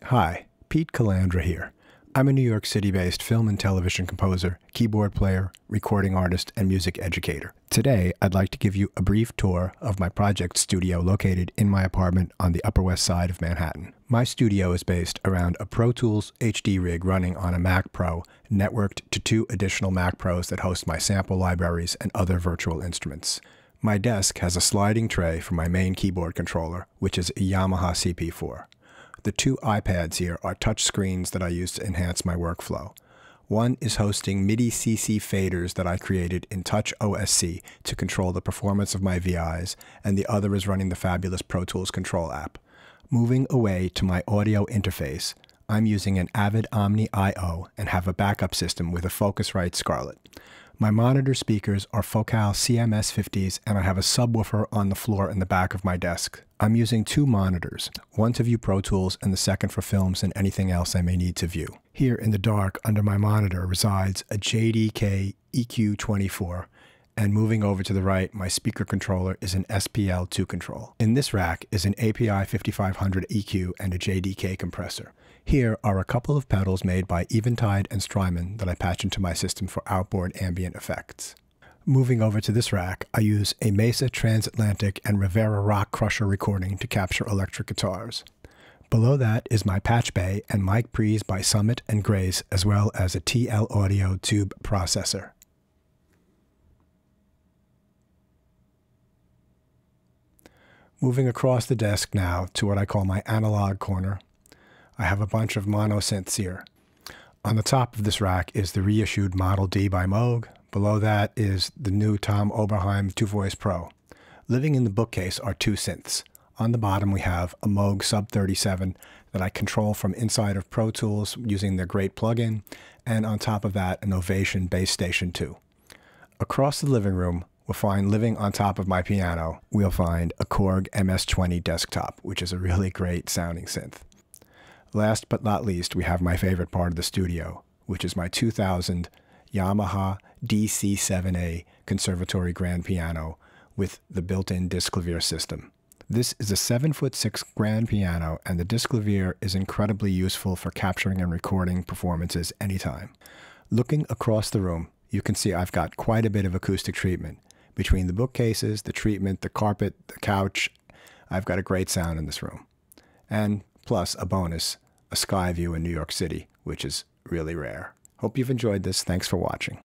Hi, Pete Calandra here. I'm a New York City-based film and television composer, keyboard player, recording artist, and music educator. Today, I'd like to give you a brief tour of my project studio located in my apartment on the Upper West Side of Manhattan. My studio is based around a Pro Tools HD rig running on a Mac Pro, networked to 2 additional Mac Pros that host my sample libraries and other virtual instruments. My desk has a sliding tray for my main keyboard controller, which is a Yamaha CP4. The 2 iPads here are touch screens that I use to enhance my workflow. One is hosting MIDI CC faders that I created in Touch OSC to control the performance of my VIs, and the other is running the fabulous Pro Tools Control app. Moving away to my audio interface, I'm using an Avid Omni I/O and have a backup system with a Focusrite Scarlett. My monitor speakers are Focal CMS50s, and I have a subwoofer on the floor in the back of my desk. I'm using 2 monitors, one to view Pro Tools and the second for films and anything else I may need to view. Here in the dark under my monitor resides a JDK EQ24, and moving over to the right, my speaker controller is an SPL2 control. In this rack is an API 5500 EQ and a JDK compressor. Here are a couple of pedals made by Eventide and Strymon that I patch into my system for outboard ambient effects. Moving over to this rack, I use a Mesa Transatlantic and Rivera Rock Crusher recording to capture electric guitars. Below that is my patch bay and mic pre's by Summit and Grace, as well as a TL Audio tube processor. Moving across the desk now to what I call my analog corner, I have a bunch of monosynths here. On the top of this rack is the reissued Model D by Moog. Below that is the new Tom Oberheim 2-Voice Pro. Living in the bookcase are 2 synths. On the bottom we have a Moog Sub 37 that I control from inside of Pro Tools using their great plugin, and on top of that an Ovation Bass Station 2. Across the living room, living on top of my piano, we'll find a Korg MS-20 desktop, which is a really great sounding synth. Last but not least, we have my favorite part of the studio, which is my 2000 Yamaha DC7A Conservatory Grand Piano with the built-in Disklavier system. This is a 7'6" grand piano, and the Disklavier is incredibly useful for capturing and recording performances anytime. Looking across the room, you can see I've got quite a bit of acoustic treatment. Between the bookcases, the treatment, the carpet, the couch, I've got a great sound in this room. And plus, a bonus, a sky view in New York City, which is really rare. Hope you've enjoyed this. Thanks for watching.